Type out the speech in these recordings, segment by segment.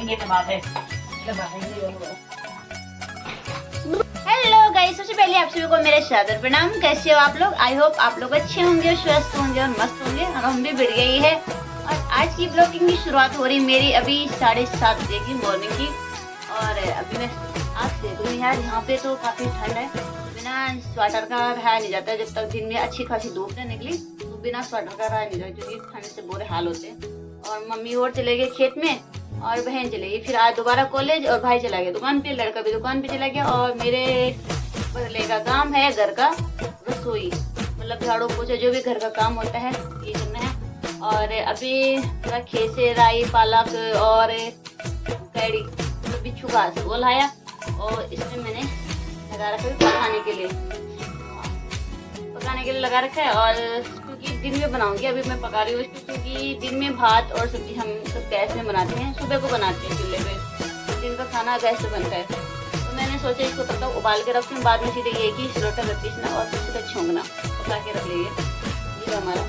ये बात है। हेलो गाइस, सबसे पहले आप सभी को मेरे सादर प्रणाम। कैसे हो आप लोग? आई होप आप लोग अच्छे होंगे, स्वस्थ होंगे और मस्त होंगे, और हम भी बढ़ गई है। और आज की ब्लॉगिंग की शुरुआत हो रही मेरी अभी 7:30 बजे की मॉर्निंग की। और अभी मैं आज देख रही हूँ यार, यहाँ पे तो काफी ठंड है, बिना स्वेटर का रहा नहीं जाता। जब तक दिन में अच्छी खासी धूप न निकली तो बिना स्वेटर का रहा नहीं जाता, क्योंकि ठंड से बुरे हाल होते हैं। और मम्मी और चले गए खेत में, और बहन चले गई, फिर आज दोबारा कॉलेज, और भाई चला गया दुकान पे, लड़का भी दुकान पे चला गया। और मेरे बदले का काम है घर का रसोई, मतलब झाड़ू पोछा जो भी घर का काम होता है ये करना है। और अभी थोड़ा खेत से राई पालक और कैड़ी मतलब बिच्छू घास वो लाया, और इसमें मैंने लगा रखा है पकाने के लिए लगा रखा है। और क्योंकि दिन में बनाऊंगी, अभी मैं पका रही हूँ इसको, क्योंकि दिन में भात और सब्जी हम सब गैस में बनाते हैं, सुबह को बनाते हैं चूल्हे पे, दिन का खाना गैस पे बनता है। तो मैंने सोचा इसको तब तक उबाल के रखूँ, बाद में सीधे ये कि सिलोटा में पीसना और फिर सीधा छोंकना, पका के रख लीजिए। ये हमारा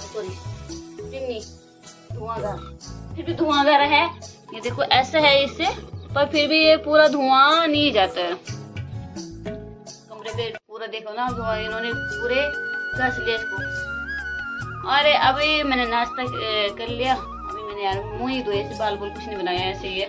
सॉरी चिमनी धुआंधार, फिर भी धुआंधार है, ये देखो ऐसा है इससे, पर फिर भी ये पूरा धुआं नहीं जाता है। कमरे पे पूरा देखो ना धुआं, इन्होंने पूरे घस लिया इसको। और अभी मैंने नाश्ता कर लिया, अभी मैंने यार मुंह ही धोए, ऐसे बाल बोल कुछ नहीं बनाया, ऐसे ही है।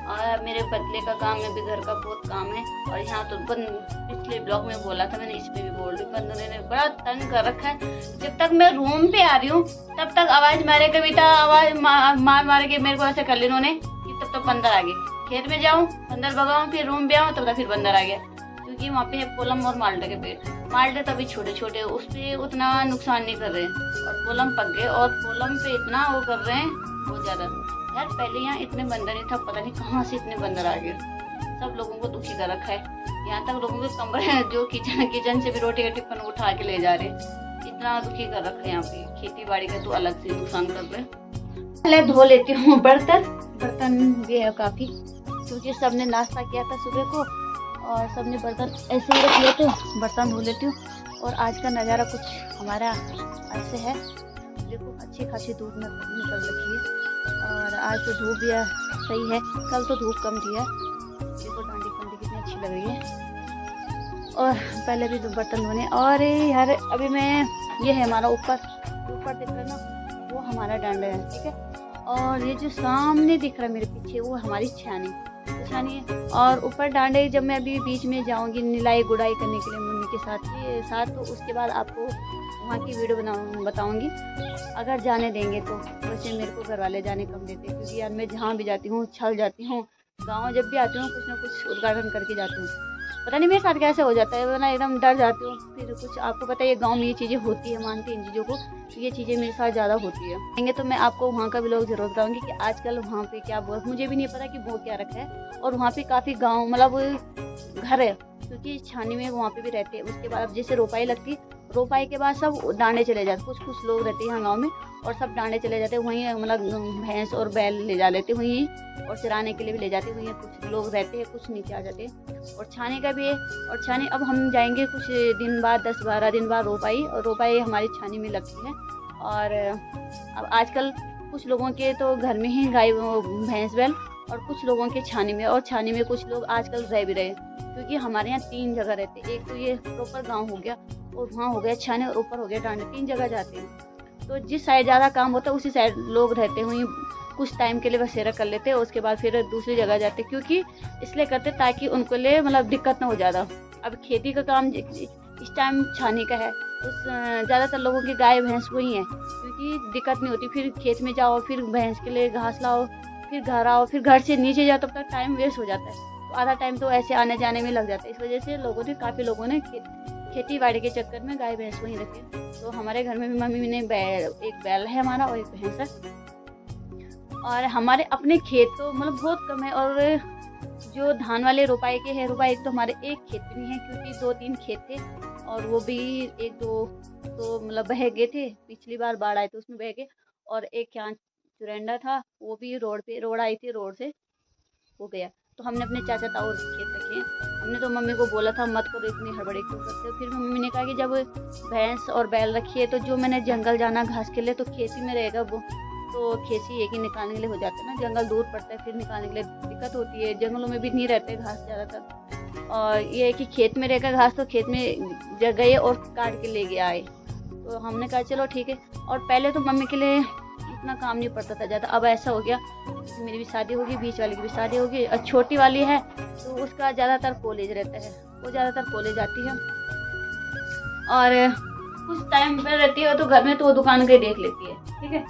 और मेरे पतले का काम में भी घर का बहुत काम है। और यहाँ तो पिछले ब्लॉग में बोला था मैंने, इसमें भी बोल रही, बंदर ने बड़ा तंग कर रखा है। जब तक मैं रूम पे आ रही हूँ तब तक आवाज मारे, कविता आवाज मार के मेरे को ऐसे कर ली इन्होंने कि तब तक बंदर आ गए। खेत में जाऊँ बंदर भगाऊँ, फिर रूम पे आऊँ तब तक फिर बंदर आ गया, क्योंकि वहाँ पे है कोलम और माल्टे के पेड़। माल्टे तभी छोटे छोटे, उस पे उतना नुकसान नहीं कर रहे हैं, और कोलम पक गए, और कोलम पे इतना वो कर रहे हैं बहुत ज्यादा। यार पहले यहाँ इतने बंदर नहीं था, पता नहीं कहाँ से इतने बंदर आ गए। सब लोगों को दुखी कर रखा है, यहाँ तक लोगों के कमरे जो किचन से भी रोटी का टिफिन उठा के ले जा रहे, इतना दुखी कर रखा है। यहाँ पे खेती बाड़ी का तो अलग से नुकसान कर रहे हैं। पहले धो लेती हूँ बर्तन भी है काफी, क्योंकि सबने नाश्ता किया था सुबह को, और सबने बर्तन ऐसे ही रख लिए थे, बर्तन धो लेती हूँ। और आज का नज़ारा कुछ हमारा ऐसे है, देखो अच्छी खासी धूप निकल रखी है। और आज तो धूप भी सही है, कल तो धूप कम थी है, देखो डांडी पंडी कितनी अच्छी लग रही है। और पहले भी बर्तन धोने। और यार अभी मैं, ये है हमारा ऊपर दिख रहा है ना, वो हमारा डांडा है, ठीक है। और ये जो सामने दिख रहा है मेरे पीछे, वो हमारी छानी है। और ऊपर डांडे जब मैं अभी बीच में जाऊंगी निलाई गुड़ाई करने के लिए मम्मी के साथ, तो उसके बाद आपको वहाँ की वीडियो बताऊंगी, अगर जाने देंगे तो। वैसे मेरे को घर वाले जाने कम देते, क्योंकि यार मैं जहाँ भी जाती हूँ छल जाती हूँ। गाँव जब भी आती हूँ कुछ ना कुछ उद्घाटन करके जाती हूँ, पता नहीं मेरे साथ कैसे हो जाता है, वरना एकदम डर जाती हूँ। फिर कुछ आपको पता है गाँव में ये चीज़ें होती है, मानती हैं इन चीज़ों को, ये चीज़ें मेरे साथ ज़्यादा होती है। आएंगे तो मैं आपको वहाँ का भी लोग जरूर बताऊँगी कि आजकल वहाँ पे क्या बोल, मुझे भी नहीं पता कि वो क्या रखा है। और वहाँ पे काफ़ी गाँव मतलब घर है, क्योंकि छानी में वहाँ पे भी रहते हैं। उसके बाद अब जैसे रोपाई लगती, रोपाई के बाद सब डांडे चले जाते, कुछ लोग रहते हैं यहाँ गाँव में, और सब डांडे चले जाते वहीं, मतलब भैंस और बैल ले जा लेते वहीं, और चराने के लिए भी ले जाते वहीं। कुछ लोग रहते हैं, कुछ नीचे आ जाते हैं। और छाने का भी है, और छानी अब हम जाएंगे कुछ दिन बाद, 10-12 दिन बाद रोपाई, और रोपाई हमारी छानी में लगती है। और अब आजकल कुछ लोगों के तो घर में ही गाय भैंस बैल, और कुछ लोगों के छानी में, और छानी में कुछ लोग आजकल रह भी रहे, क्योंकि हमारे यहाँ 3 जगह रहते हैं। एक तो ये प्रॉपर गाँव हो गया, और वहाँ हो गया छाने, और ऊपर हो गया डांडे, 3 जगह जाते हैं। तो जिस साइड ज़्यादा काम होता है उसी साइड लोग रहते हुए कुछ टाइम के लिए बसेरा कर लेते हैं, उसके बाद फिर दूसरी जगह जाते, क्योंकि इसलिए करते ताकि उनको लिए मतलब दिक्कत ना हो ज़्यादा। अब खेती का काम इस टाइम छाने का है, उस ज़्यादातर लोगों की गाय भैंस वही है, क्योंकि दिक्कत नहीं होती। फिर खेत में जाओ, फिर भैंस के लिए घास लाओ, फिर घर आओ, फिर घर से नीचे जाओ, तब तक टाइम वेस्ट हो जाता है। तो आधा टाइम तो ऐसे आने जाने में लग जाता है। इस वजह से काफ़ी लोगों ने खेती बाड़ी के चक्कर में गाय भैंस वहीं रखे। तो हमारे घर में भी मम्मी ने एक बैल है हमारा, और एक भैंस है। और हमारे अपने खेत तो मतलब बहुत कम है, और जो धान वाले रोपाई के हैं, रोपाई तो हमारे एक खेत में है, क्योंकि 2-3 खेत थे, और वो भी 1-2 तो मतलब बह गए थे, पिछली बार बाढ़ आई तो उसमें बह गए। और एक यहाँ चुरंडा था, वो भी रोड आई थी, रोड से हो गया। तो हमने अपने चाचा ताऊ खेत रखे हैं। हमने तो मम्मी को बोला था मत करो, इतनी हड़बड़ी क्यों करते हो। फिर मम्मी ने कहा कि जब भैंस और बैल रखी है तो जो मैंने जंगल जाना घास के लिए, तो खेती में रहेगा वो, तो खेती एक ही निकालने के लिए हो जाता है ना, जंगल दूर पड़ता है, फिर निकालने के लिए दिक्कत होती है। जंगलों में भी नहीं रहते घास ज़्यादातर, और ये है कि खेत में रहेगा घास, तो खेत में गए और काट के ले गया आए। तो हमने कहा चलो ठीक है। और पहले तो मम्मी के लिए इतना काम नहीं पड़ता था ज़्यादा, अब ऐसा हो गया कि मेरी भी शादी होगी, बीच वाली की भी शादी होगी, और छोटी वाली है तो उसका ज़्यादातर कॉलेज रहता है, वो ज़्यादातर कॉलेज आती है, और कुछ टाइम पर रहती है तो घर में तो वो दुकान के देख लेती है, ठीक है,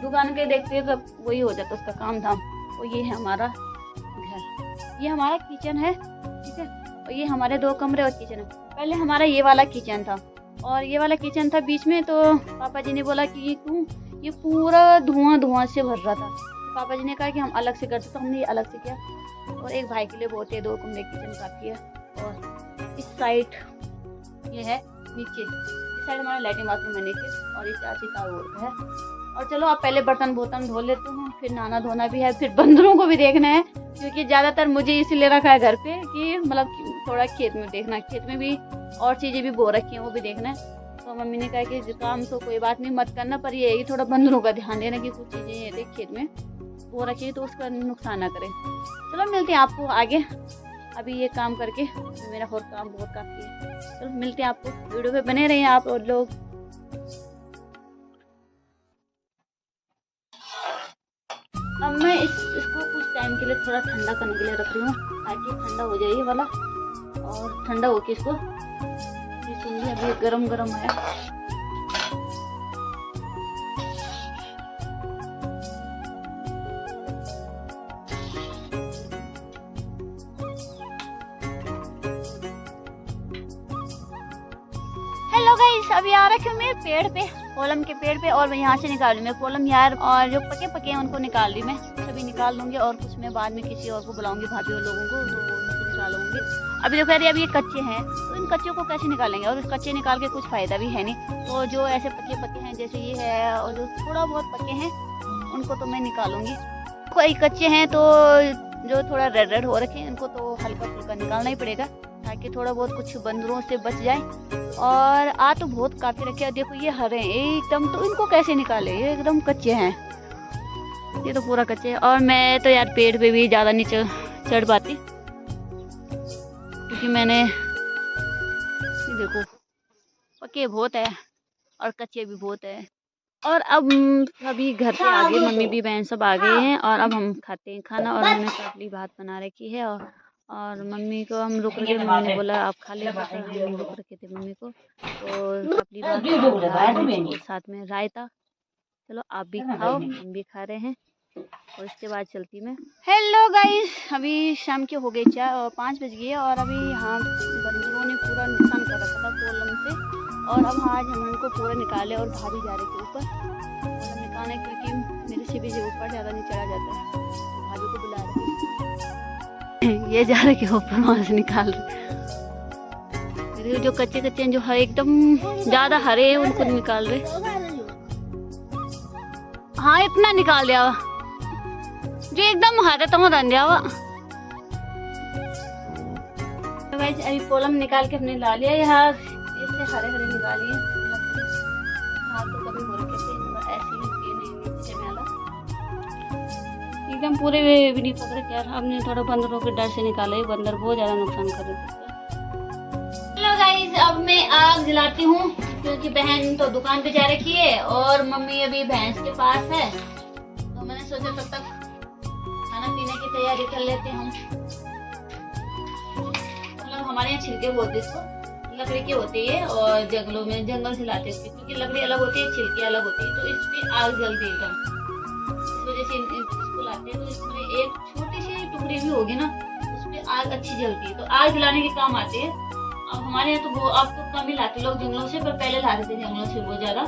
दुकान के देखती है, तो वही हो जाता है उसका काम धाम। और ये है हमारा घर, ये हमारा किचन है, ठीक है, और ये हमारे 2 कमरे और किचन है। पहले हमारा ये वाला किचन था, और ये वाला किचन था बीच में, तो पापा जी ने बोला कि क्यों ये पूरा धुआं से भर रहा था, तो पापा जी ने कहा कि हम अलग से करते, तो हमने ये अलग से किया। और एक भाई के लिए बहुत है, 2 कमरे किचन काफ़ी है। और इस साइड ये है नीचे, इस साइड हमारा लैट्रिन बाथरूम है नीचे, और इस चाची का और है। और चलो अब पहले बर्तन धो लेते हैं, फिर नहाना धोना भी है, फिर बंदरों को भी देखना है, क्योंकि ज़्यादातर मुझे इसलिए रखा है घर पे कि मतलब थोड़ा खेत में देखना, खेत में भी और चीज़ें भी बो रखी हैं, वो भी देखना है। तो मम्मी ने कहा कि काम तो कोई बात नहीं मत करना, पर ये है कि थोड़ा बंदरों का ध्यान देना कि कुछ चीज़ें देख खेत में बो रखी है तो उसका नुकसान ना करें। चलो मिलते हैं आपको आगे, अभी ये काम करके मेरा और काम बहुत काफ़ी है। चलो मिलते हैं आपको, वीडियो पे बने रहिए आप और लोग। अब मैं इसको कुछ टाइम के लिए थोड़ा ठंडा करने के लिए रख रही हूँ, ताकि ठंडा हो जाए ये वाला, और ठंडा होके इसको पीसूंगी। अभी गरम गरम है। हेलो गाइस, अभी आ रखे हूँ मैं पेड़ पे, कोलम के पेड़ पे, और मैं यहाँ से निकाल लूँ मैं कोलम यार, और जो पके पके हैं उनको निकाल ली मैं, सभी निकाल लूँगी, और कुछ मैं बाद में किसी और को बुलाऊंगी, भाभी और लोगों को, तो उनको निकालूंगी। अभी देखो यार, अब ये कच्चे हैं तो इन कच्चों को कैसे निकालेंगे, और कच्चे निकाल के कुछ फ़ायदा भी है नहीं। तो जो ऐसे पके पके हैं जैसे ये है, और जो थोड़ा बहुत पके हैं उनको तो मैं निकालूंगी। कोई कच्चे हैं तो जो थोड़ा रेड रेड हो रखे हैं उनको तो हल्का फुल्का निकालना ही पड़ेगा, ताकि थोड़ा बहुत कुछ बंदरों से बच जाए। और आ तो बहुत काफी रखे हैं, देखो ये हरे हैं एकदम, तो इनको कैसे निकाले, ये एकदम कच्चे हैं, ये तो पूरा कच्चे है। और मैं तो यार पेड़ पे भी ज़्यादा नहीं चढ़ पाती, क्योंकि मैंने ये देखो पके बहुत है और कच्चे भी बहुत है। और अब सभी घर पे आ गए, मम्मी भी बहन सब आ गए हैं, और अब हम खाते हैं खाना। और हमने काफली भात बना रखी है, और मम्मी को हम रुक रखे, मम्मी ने बोला आप खा ले, हम रुक रखे थे मम्मी को, तो काफली भात साथ में रायता। चलो आप भी खाओ, हम भी खा रहे हैं, और इसके बाद चलती मैं। हेलो गाइस, अभी शाम के हो गए 5 बज गए, और अभी यहाँ बंदरों ने पूरा नुकसान कर रखा था कोलम से, और अब आज हम उनको पूरा निकाले, और भाभी जा रहे थे ऊपर, और निकालने क्योंकि मेरे से भी ऊपर ज़्यादा नहीं चढ़ा जाता है, तो भाभी को बुला रहे ये जा रहे के ऊपर, वहाँ से निकाल रहे। जो कच्चे कच्चे जो है एकदम ज़्यादा हरे हैं उनको निकाल रहे। हाँ इतना निकाल दिया जो एकदम हरे तो रन दिया हुआ। अभी कोलम निकाल के हमने ला लिया, यहाँ इससे हरे हरे निकालिए, हाँ तो कभी हो रखे थे ऐसे नीचे में आला एकदम पूरे भी नहीं पकड़े यार। हमने थोड़ा बंदरों के डर से निकाला, बंदर बहुत ज्यादा नुकसान कर रहे थे। हेलो गाइस, अब मैं आग जलाती हूँ, क्योंकि बहन तो दुकान पे जा रखी है और मम्मी अभी भैंस के पास है, तो मैंने सोचा तब तक खाना पीने की तैयारी कर लेते हैं हम। मतलब हमारे यहाँ छिलके बोलते इसको, लकड़ी की होती है, और जंगल से लाते हैं, क्योंकि लकड़ी अलग होती है छिलकी अलग होती है, तो इस पे आग जलती है इस वजह से इसको लाते हैं। तो इसमें एक छोटी सी टुकड़ी भी होगी ना, उसमें आग अच्छी जलती है, तो आग जलाने के काम आते हैं। अब हमारे यहाँ तो वो अब तो कम ही लाते लोग जंगलों से, पर पहले लाते थे जंगलों से बहुत ज्यादा।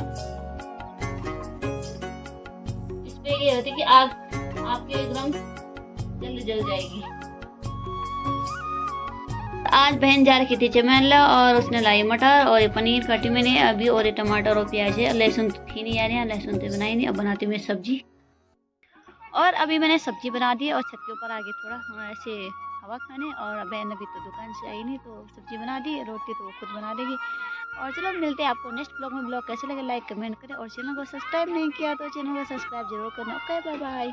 इस पे ये होती है कि आग आपके एकदम जल्दी जल जाएगी। आज बहन जा रखी थी चमेला, और उसने लाई मटर, और ये पनीर काटी मैंने अभी, और ये टमाटर और प्याज है, लहसुन थी नहीं यार, यहाँ लहसुन तो बनाई नहीं, अब बनाती हूँ मैं सब्जी। और अभी मैंने सब्जी बना दी, और छत के ऊपर आ गई थोड़ा ऐसे हवा खाने, और बहन अभी तो दुकान से आई नहीं, तो सब्जी बना दी, रोटी तो वो खुद बना देगी। और चलो मिलते हैं आपको नेक्स्ट ब्लॉग में। ब्लॉग कैसे लगे लाइक कमेंट करें और चैनल को सब्सक्राइब नहीं किया तो चैनल को सब्सक्राइब जरूर करना। Okay bye bye.